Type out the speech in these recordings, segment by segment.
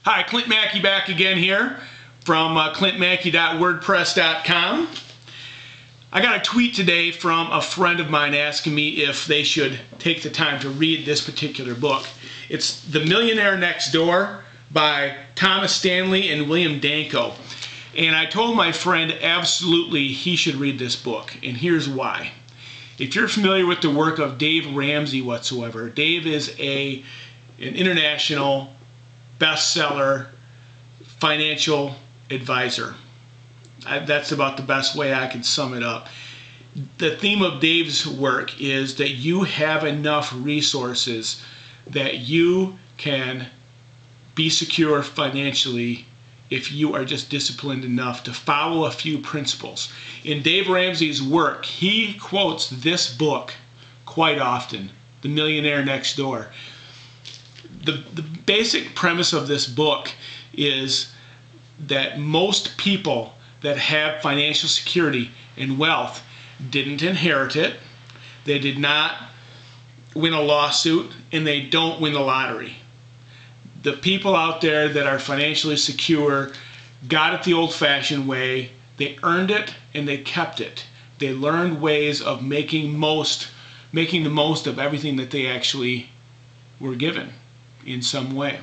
Hi, Clint Maki back again here from clintmaki.wordpress.com. I got a tweet today from a friend of mine asking me if they should take the time to read this particular book. It's The Millionaire Next Door by Thomas Stanley and William Danko. And I told my friend absolutely he should read this book, and here's why. If you're familiar with the work of Dave Ramsey whatsoever, Dave is an international bestseller financial advisor. That's about the best way I can sum it up. The theme of Dave's work is that you have enough resources that you can be secure financially if you are just disciplined enough to follow a few principles. In Dave Ramsey's work, he quotes this book quite often, The Millionaire Next Door. The basic premise of this book is that most people that have financial security and wealth didn't inherit it, they did not win a lawsuit, and they don't win the lottery. The people out there that are financially secure got it the old-fashioned way. They earned it and they kept it. They learned ways of making the most of everything that they actually were given in some way.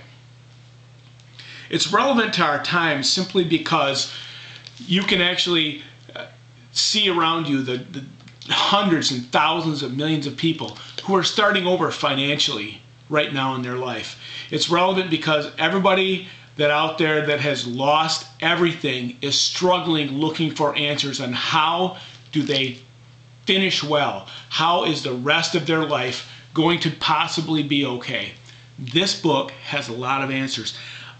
It's relevant to our time simply because you can actually see around you the hundreds and thousands of millions of people who are starting over financially right now in their life. It's relevant because everybody that out there that has lost everything is struggling, looking for answers on how do they finish well. How is the rest of their life going to possibly be okay? This book has a lot of answers.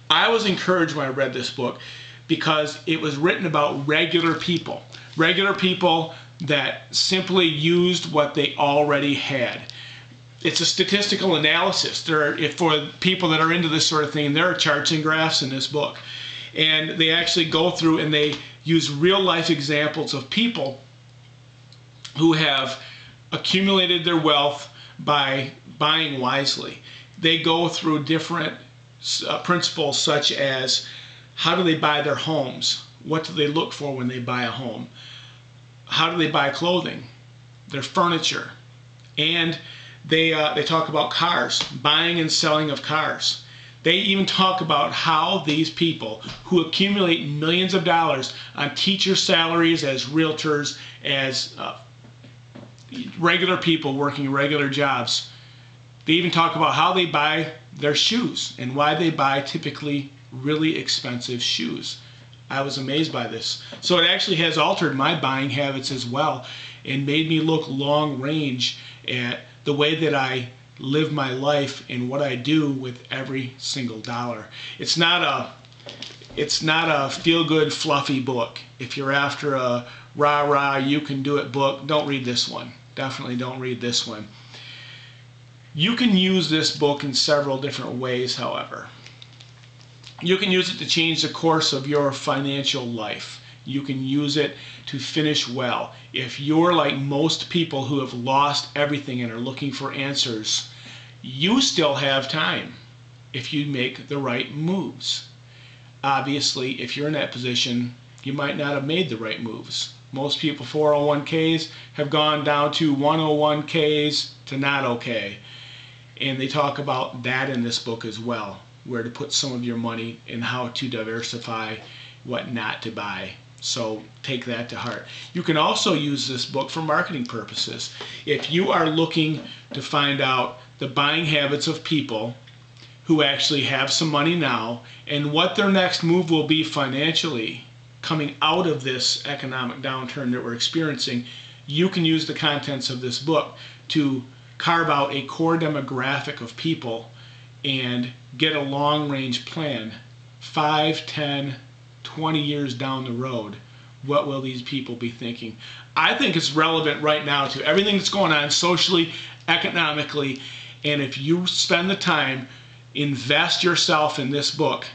I was encouraged when I read this book because it was written about regular people that simply used what they already had. It's a statistical analysis. For people that are into this sort of thing, there are charts and graphs in this book. And they actually go through and they use real life examples of people who have accumulated their wealth by buying wisely. They go through different principles such as how do they buy their homes? What do they look for when they buy a home? How do they buy clothing? Their furniture. And they talk about cars, buying and selling of cars. They even talk about how these people who accumulate millions of dollars on teacher salaries, as realtors, as regular people working regular jobs, they even talk about how they buy their shoes and why they buy typically really expensive shoes. I was amazed by this. So it actually has altered my buying habits as well and made me look long range at the way that I live my life and what I do with every single dollar. It's not a feel-good fluffy book. If you're after a rah-rah you can do it book, don't read this one. Definitely don't read this one. You can use this book in several different ways, however. You can use it to change the course of your financial life. You can use it to finish well. If you're like most people who have lost everything and are looking for answers, you still have time if you make the right moves. Obviously, if you're in that position, you might not have made the right moves. Most people 401ks have gone down to 101ks to not okay. And they talk about that in this book as well, where to put some of your money and how to diversify what not to buy. So take that to heart. You can also use this book for marketing purposes. If you are looking to find out the buying habits of people who actually have some money now and what their next move will be financially coming out of this economic downturn that we're experiencing, you can use the contents of this book to carve out a core demographic of people and get a long-range plan, 5, 10, 20 years down the road. What will these people be thinking? I think it's relevant right now to everything that's going on socially, economically, and if you spend the time, invest yourself in this book,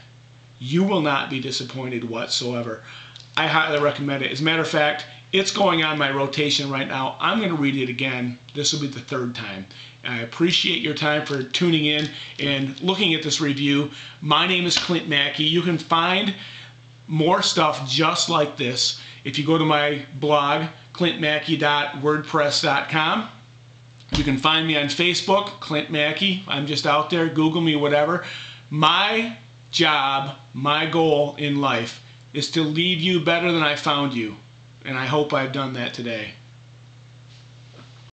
you will not be disappointed whatsoever. I highly recommend it. As a matter of fact, It's going on my rotation right now. I'm going to read it again. This will be the third time. I appreciate your time for tuning in and looking at this review. My name is Clint Maki. You can find more stuff just like this if you go to my blog, clintmaki.wordpress.com. You can find me on Facebook, Clint Maki. I'm just out there. Google me, whatever. My job, my goal in life is to leave you better than I found you. And I hope I've done that today.